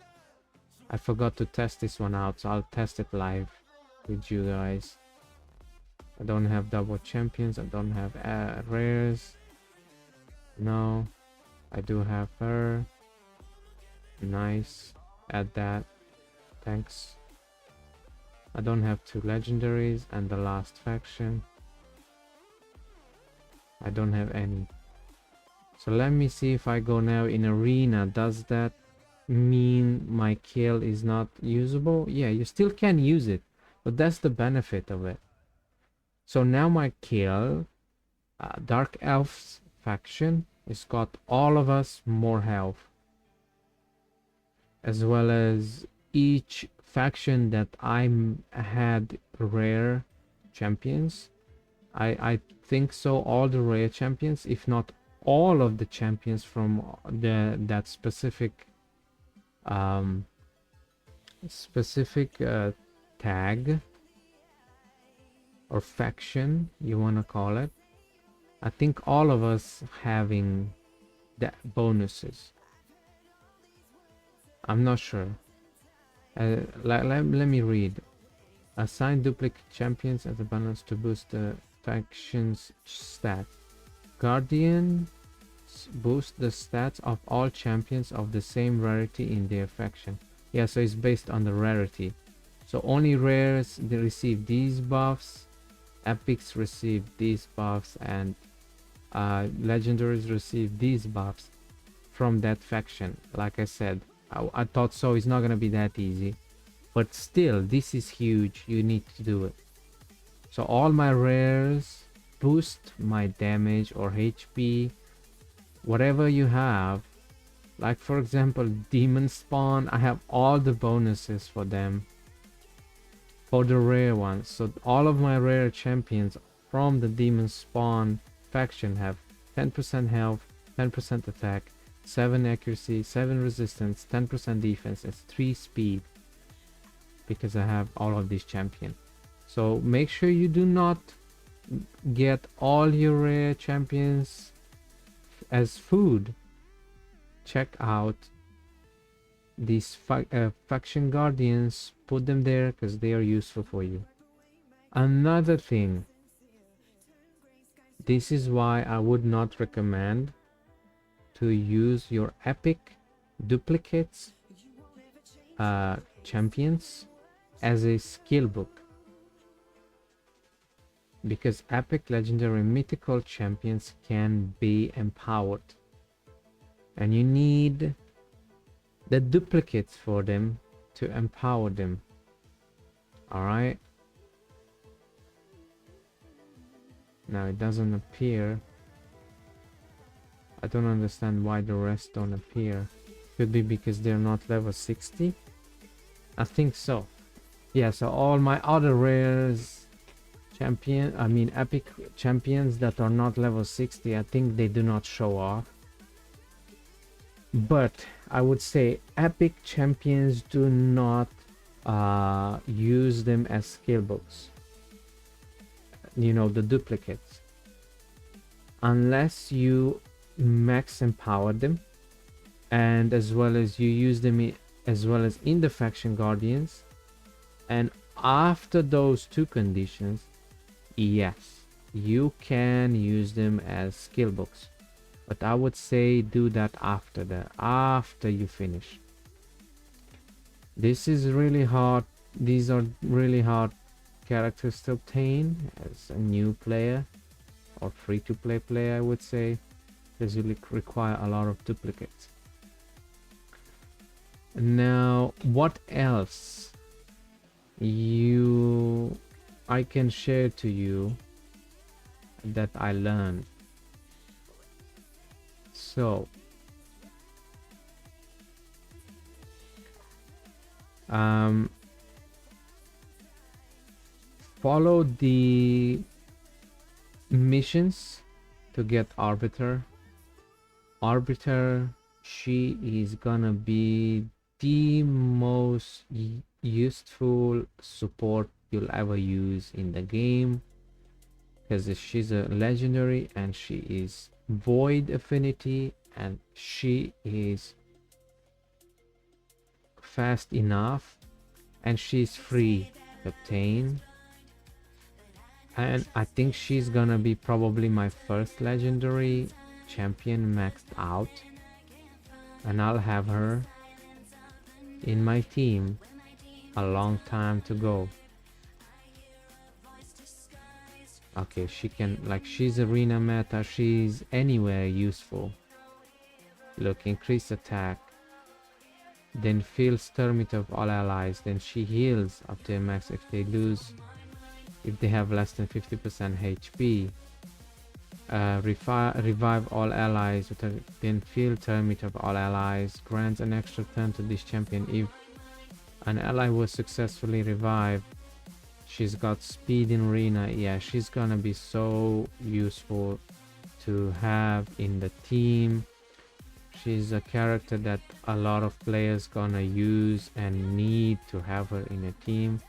I forgot to test this one out, so I'll test it live with you guys. I don't have double champions, I don't have rares. No, I do have her. Nice, add that, thanks. I don't have 2 legendaries, and the last faction, I don't have any. So let me see if I go now in arena. Does that mean my kill is not usable? Yeah, you still can use it, but that's the benefit of it. So now my kill, Dark Elves faction, it's got all of us more health, as well as each faction that I had rare champions. I think so, all the rare champions, if not all of the champions from that specific tag or faction, you want to call it. I think all of us having the bonuses. I'm not sure. Let me read. Assign duplicate champions as a bonus to boost the faction's stat. Guardians boost the stats of all champions of the same rarity in their faction. Yeah, so it's based on the rarity. So only rares, they receive these buffs, epics receive these buffs, and legendaries receive these buffs from that faction. Like I said, I thought so it's not gonna be that easy, but still, this is huge. You need to do it. So all my rares boost my damage or HP, whatever you have. Like for example, demon spawn, I have all the bonuses for them, for the rare ones. So all of my rare champions from the demon spawn faction have 10% health, 10% attack, 7 accuracy, 7 resistance, 10% defense, and 3 speed, because I have all of these champions. So make sure you do not get all your rare champions as food. Check out these faction guardians, put them there because they are useful for you. Another thing, this is why I would not recommend to use your epic duplicates champions as a skill book, because epic, legendary, mythical champions can be empowered, and you need the duplicates for them to empower them. All right, now it doesn't appear. I don't understand why the rest don't appear. Could be because they're not level 60. I think so. Yeah, so all my other rares epic champions that are not level 60, I think they do not show off. But I would say epic champions do not use them as skill books. You know, the duplicates. Unless you max empower them, and as well as you use them as well as in the faction guardians, and after those two conditions, yes, you can use them as skill books. But I would say do that after you finish. This is really hard. These are really hard characters to obtain as a new player or free-to-play player, I would say. Because you require a lot of duplicates. Now, what else I can share to you that I learned? So, follow the missions to get Arbiter. Arbiter, she is gonna be the most useful support you'll ever use in the game, because she's a legendary and she is void affinity and she is fast enough and she's free to obtain. And I think she's gonna be probably my first legendary champion maxed out, and I'll have her in my team a long time to go. Okay, she can, like, she's arena meta, she's anywhere useful. Look, increase attack, then fills Termite of all allies, then she heals up to max if they lose, if they have less than 50% HP. Revive all allies with a then fill Termite of all allies, grants an extra turn to this champion if an ally was successfully revived. She's got speed in arena. Yeah, she's gonna be so useful to have in the team. She's a character that a lot of players gonna use and need to have her in a team,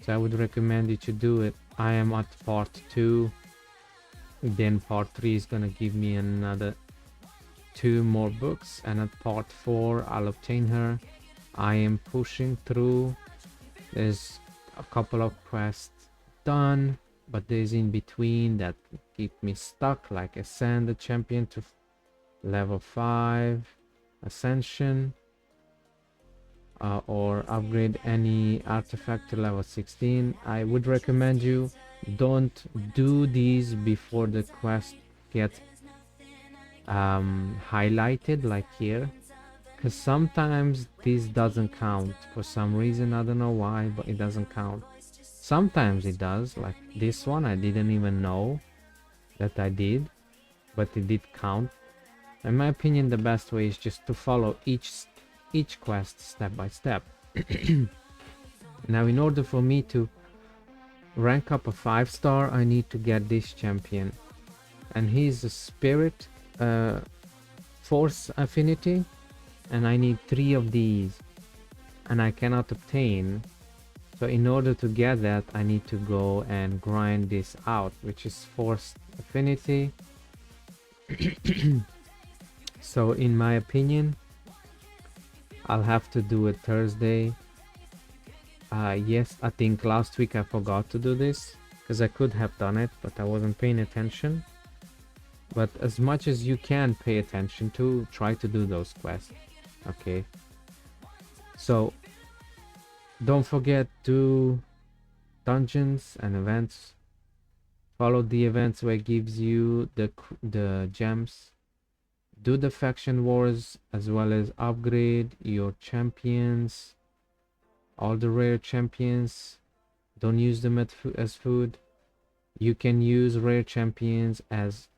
so I would recommend you to do it. I am at part 2, then part 3 is gonna give me another 2 more books, and at part 4 I'll obtain her. I am pushing through. There's a couple of quests done, but there's in between that keep me stuck, like ascend the champion to level 5, ascension, or upgrade any artifact to level 16. I would recommend you don't do these before the quest gets highlighted, like here, because sometimes this doesn't count for some reason. I don't know why, but it doesn't count. Sometimes it does, like this one. I didn't even know that I did, but it did count. In my opinion, the best way is just to follow each quest step by step. Now, in order for me to rank up a 5-star, I need to get this champion, and he's a spirit force affinity, and I need 3 of these, and I cannot obtain. So in order to get that, I need to go and grind this out, which is force affinity. So in my opinion, I'll have to do it Thursday. Yes, I think last week I forgot to do this, because I could have done it, but I wasn't paying attention. But as much as you can pay attention to, try to do those quests. Okay, so don't forget to dungeons and events. Follow the events where it gives you the gems. Do the faction wars, as well as upgrade your champions, all the rare champions. Don't use them as food. You can use rare champions as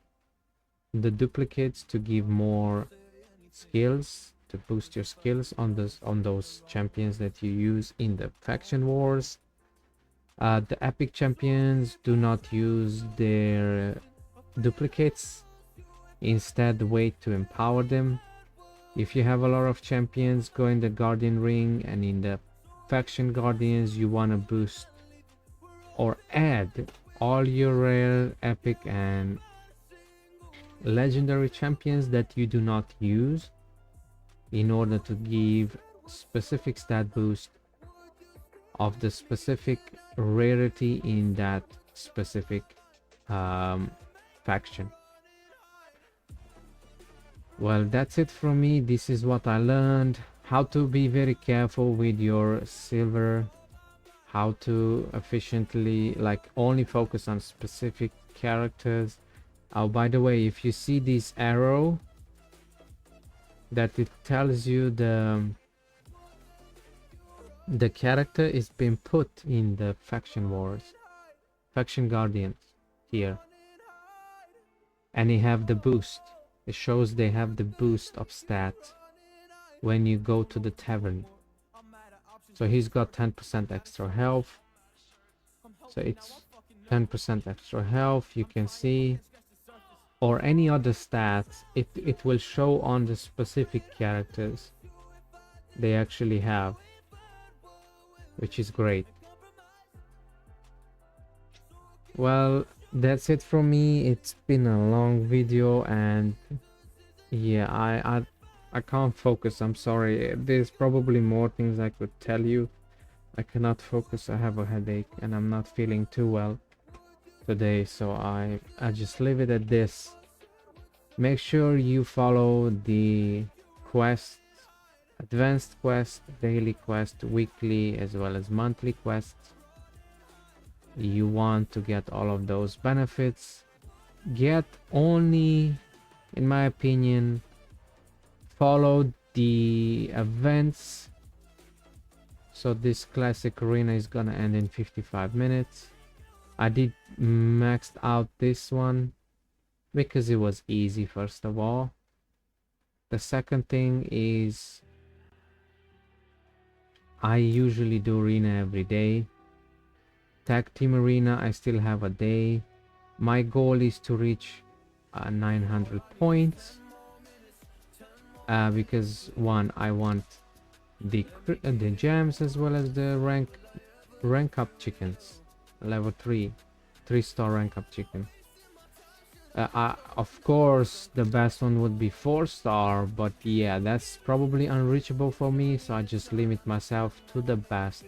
the duplicates to give more skills, to boost your skills on those champions that you use in the faction wars. The epic champions do not use their duplicates, instead wait to empower them. If you have a lot of champions, go in the guardian ring, and in the faction guardians you want to boost or add all your rare, epic and legendary champions that you do not use, in order to give specific stat boost of the specific rarity in that specific faction. Well, that's it from me. This is what I learned. How to be very careful with your silver, how to efficiently, like, only focus on specific characters. Oh, by the way, if you see this arrow, that it tells you the character is being put in the faction wars, faction guardians here, and they have the boost. It shows they have the boost of stats when you go to the tavern. So he's got 10% extra health, so it's 10% extra health, you can see, or any other stats. It will show on the specific characters they actually have, which is great. Well, that's it from me. It's been a long video, and yeah, I can't focus. I'm sorry. There's probably more things I could tell you. I cannot focus. I have a headache and I'm not feeling too well today, so I just leave it at this. Make sure you follow the quests, advanced quest, daily quest, weekly as well as monthly quests. You want to get all of those benefits. Get only, in my opinion, follow the events. So this classic arena is gonna end in 55 minutes. I did maxed out this one because it was easy, first of all. The second thing is, I usually do arena every day. Tag team arena, I still have a day. My goal is to reach 900 points, because one, I want the gems as well as the rank up chickens, level 3-star rank up chicken. Of course the best one would be 4-star, but yeah, that's probably unreachable for me, so I just limit myself to the best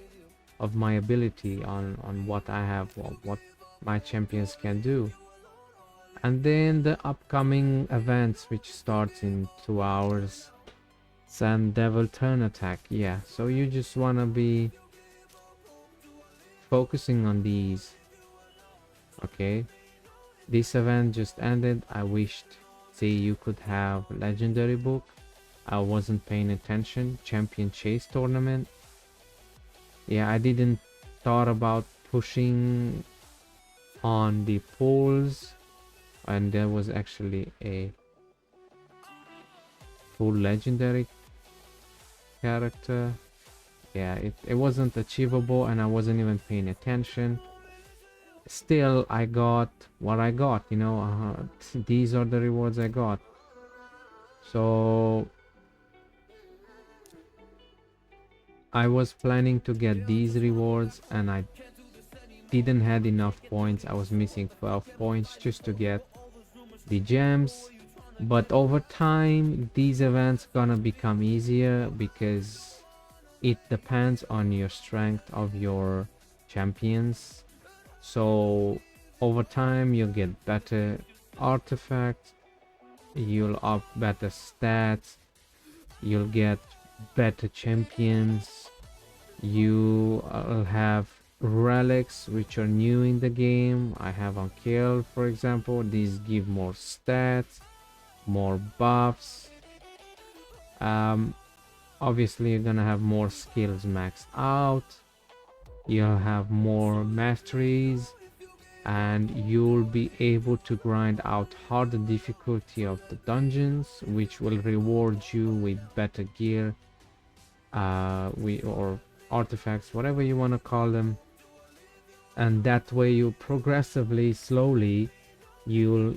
of my ability on what I have, what my champions can do. And then the upcoming events, which starts in 2 hours. Sand Devil turn attack, yeah, so you just want to be focusing on these. Okay, this event just ended. I wished, see, you could have legendary book. I wasn't paying attention. Champion chase tournament, yeah, I didn't thought about pushing on the polls, and there was actually a full legendary character. Yeah, it wasn't achievable and I wasn't even paying attention. Still, I got what I got, you know. These are the rewards I got. So I was planning to get these rewards and I didn't have enough points. I was missing 12 points just to get the gems. But over time, these events gonna become easier because it depends on your strength of your champions. So over time you'll get better artifacts, you'll up better stats, you'll get better champions, you will have relics which are new in the game. I have on kill, for example. These give more stats, more buffs. Obviously you're gonna have more skills maxed out, you'll have more masteries, and you'll be able to grind out harder difficulty of the dungeons, which will reward you with better gear, or artifacts, whatever you want to call them. And that way you progressively, slowly, you'll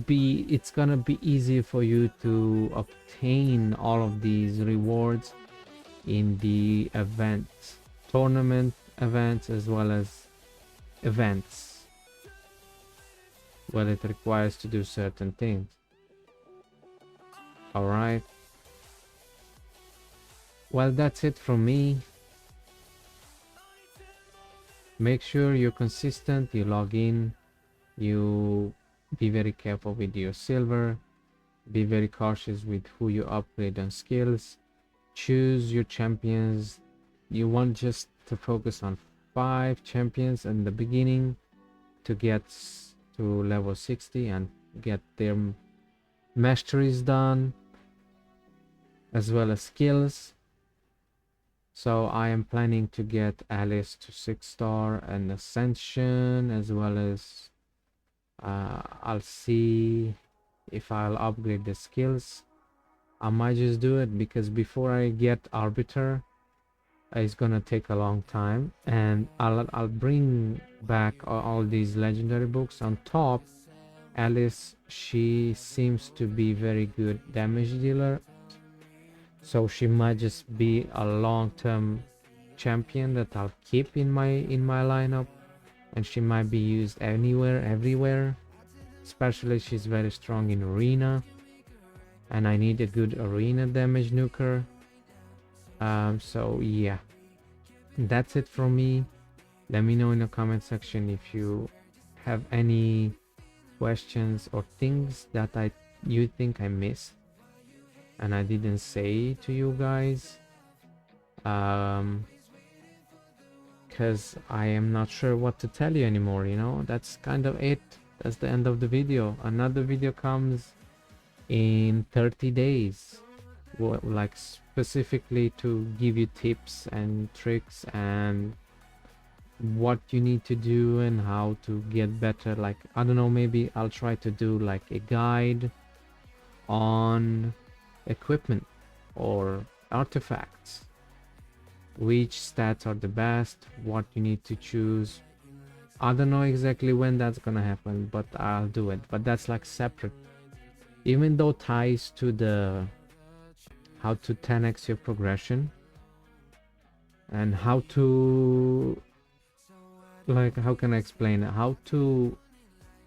be, it's gonna be easier for you to obtain all of these rewards in the events, tournament events, as well as events where it requires to do certain things. All right, well, that's it from me. Make sure you're consistent, you log in, you be very careful with your silver, be very cautious with who you upgrade on skills, choose your champions. You want just to focus on 5 champions in the beginning to get to level 60 and get their masteries done, as well as skills. So I am planning to get Alice to 6-star and Ascension, as well as I'll see if I'll upgrade the skills. I might just do it because before I get Arbiter, it's gonna take a long time, and I'll bring back all these legendary books. On top, Alice, she seems to be very good damage dealer, so she might just be a long-term champion that I'll keep in my lineup, and she might be used anywhere, everywhere. Especially she's very strong in arena, and I need a good arena damage nuker. So yeah, that's it from me. Let me know in the comment section if you have any questions or things that you think I missed and I didn't say to you guys, because I am not sure what to tell you anymore, you know. That's kind of it. That's the end of the video. Another video comes in 30 days, like specifically to give you tips and tricks and what you need to do and how to get better. Like, I don't know, maybe I'll try to do like a guide on equipment or artifacts, which stats are the best, what you need to choose. I don't know exactly when that's gonna happen, but I'll do it. But that's like separate, even though ties to the how to 10x your progression and how to, like, how can I explain it? How to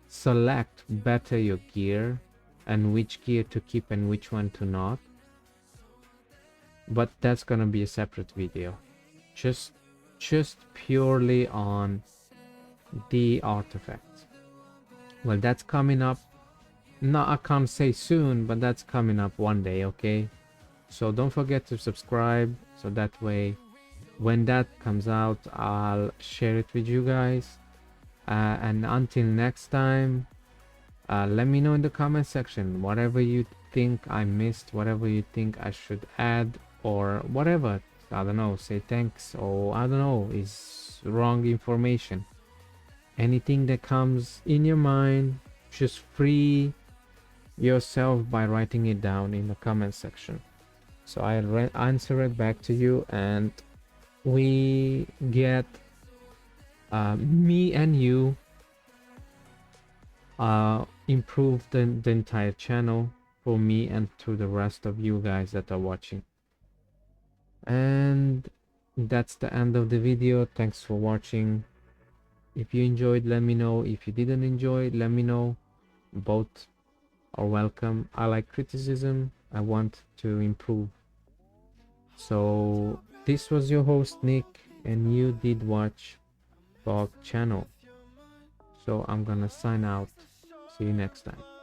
select better your gear and which gear to keep and which one to not. But that's gonna be a separate video, just purely on the artifacts. Well, that's coming up. No, I can't say soon, but that's coming up one day, okay? So don't forget to subscribe, so that way when that comes out I'll share it with you guys. And until next time, let me know in the comment section whatever you think I missed, whatever you think I should add, or whatever. I don't know, say thanks, or I don't know, is wrong information. Anything that comes in your mind, just free yourself by writing it down in the comment section, so I'll answer it back to you, and we get me and you improve the entire channel for me and to the rest of you guys that are watching. And that's the end of the video. Thanks for watching. If you enjoyed, let me know. If you didn't enjoy, let me know. Both are welcome. I like criticism. I want to improve. So this was your host Nick, and you did watch Vlog channel. So I'm gonna sign out. See you next time.